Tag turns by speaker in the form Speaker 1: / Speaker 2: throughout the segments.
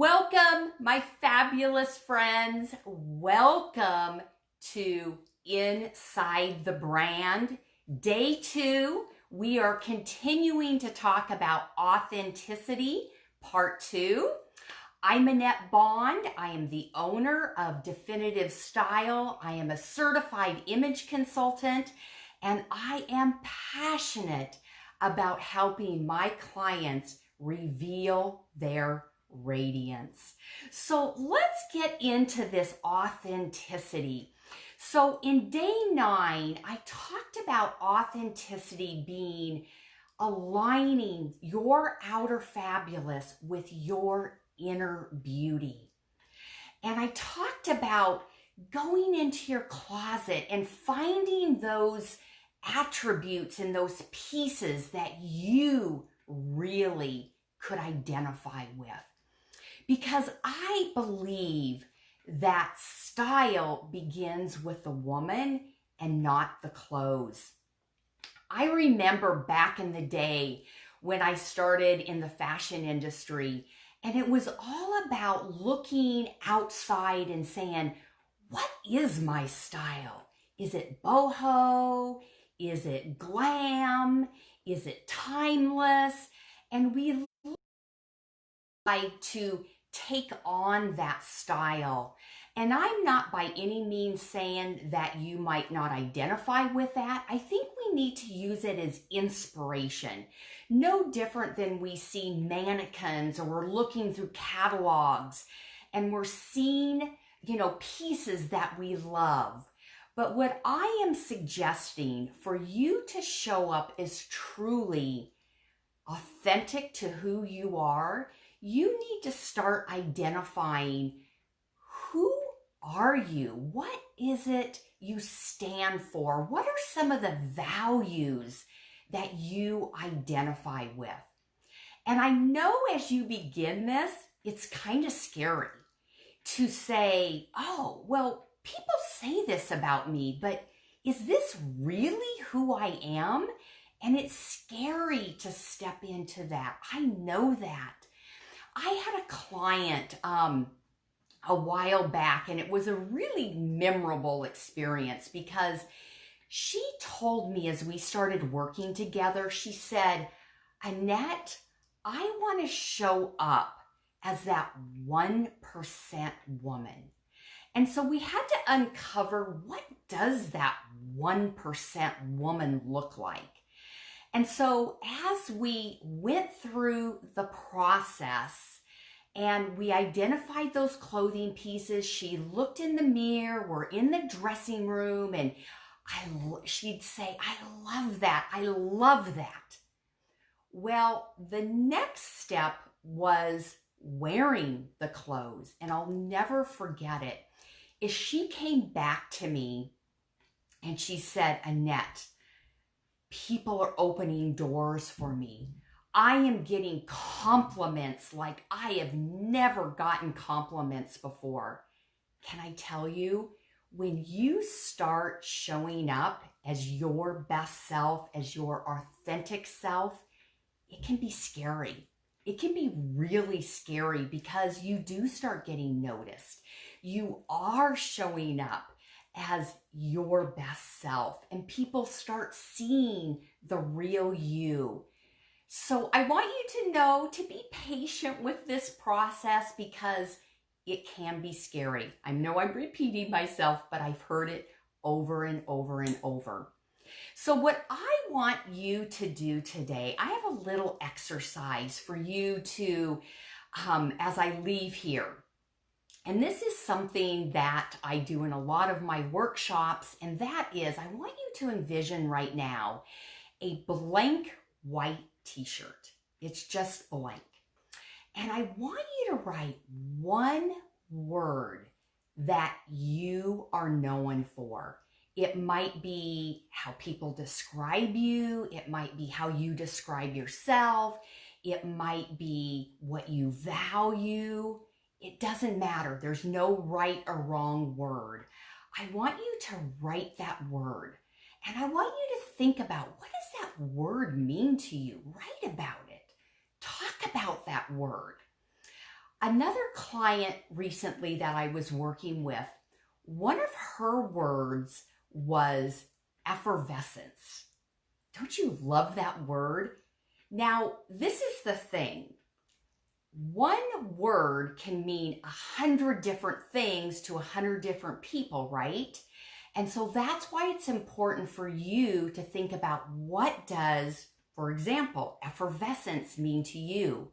Speaker 1: Welcome, my fabulous friends. Welcome to Inside the Brand. Day 2, we are continuing to talk about authenticity, part 2. I'm Annette Bond. I am the owner of Definitive Style. I am a certified image consultant, and I am passionate about helping my clients reveal their radiance. So let's get into this authenticity. So in day 9, I talked about authenticity being aligning your outer fabulous with your inner beauty. And I talked about going into your closet and finding those attributes and those pieces that you really could identify with. Because I believe that style begins with the woman and not the clothes. I remember back in the day when I started in the fashion industry, and it was all about looking outside and saying, what is my style? Is it boho? Is it glam? Is it timeless? And we like to take on that style. And I'm not by any means saying that you might not identify with that. I think we need to use it as inspiration. No different than we see mannequins or we're looking through catalogs and we're seeing, pieces that we love. But what I am suggesting for you to show up as truly authentic to who you are, you need to start identifying who are you? What is it you stand for? What are some of the values that you identify with? And I know as you begin this, it's kind of scary to say, oh, well, people say this about me, but is this really who I am? And it's scary to step into that. I know that. I had a client a while back, and it was a really memorable experience because she told me as we started working together, she said, Annette, I want to show up as that 1% woman. And so we had to uncover, what does that 1% woman look like? And so as we went through the process and we identified those clothing pieces, she looked in the mirror, we're in the dressing room, and she'd say, I love that, I love that. Well, the next step was wearing the clothes, and I'll never forget it, is she came back to me and she said, Annette, people are opening doors for me. I am getting compliments like I have never gotten compliments before. Can I tell you, when you start showing up as your best self, as your authentic self, it can be scary. It can be really scary because you do start getting noticed. You are showing up as your best self, and people start seeing the real you. So I want you to know to be patient with this process because it can be scary. I know I'm repeating myself, but I've heard it over and over and over. So what I want you to do today, I have a little exercise for you to, as I leave here. And this is something that I do in a lot of my workshops, and that is, I want you to envision right now a blank white t-shirt. It's just blank. And I want you to write one word that you are known for. It might be how people describe you. It might be how you describe yourself. It might be what you value. It doesn't matter. There's no right or wrong word. I want you to write that word. And I want you to think about, what does that word mean to you? Write about it. Talk about that word. Another client recently that I was working with, one of her words was effervescence. Don't you love that word? Now, this is the thing. One word can mean 100 different things to 100 different people, right? And so that's why it's important for you to think about, what does, for example, effervescence mean to you?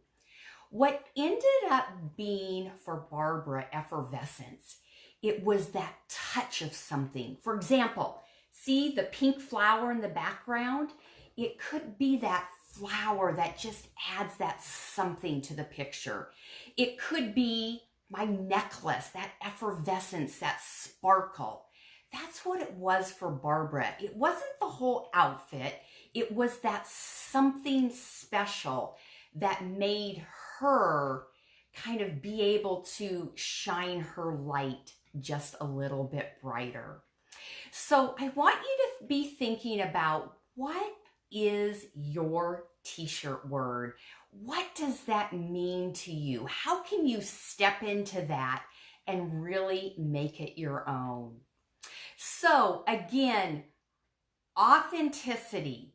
Speaker 1: What ended up being for Barbara effervescence, it was that touch of something. For example, see the pink flower in the background? It could be that flower that just adds that something to the picture. It could be my necklace, that effervescence, that sparkle. That's what it was for Barbara. It wasn't the whole outfit. It was that something special that made her kind of be able to shine her light just a little bit brighter. So I want you to be thinking about, what is your t-shirt word? What does that mean to you? How can you step into that and really make it your own? So again, authenticity,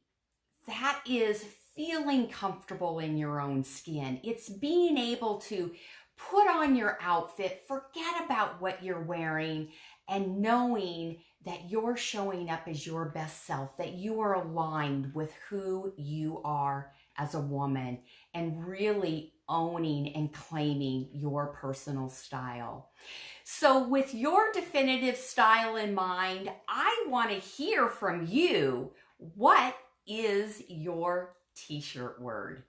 Speaker 1: that is feeling comfortable in your own skin. It's being able to put on your outfit, forget about what you're wearing, and knowing that you're showing up as your best self, that you are aligned with who you are as a woman, and really owning and claiming your personal style. So with your definitive style in mind, I want to hear from you. What is your t-shirt word?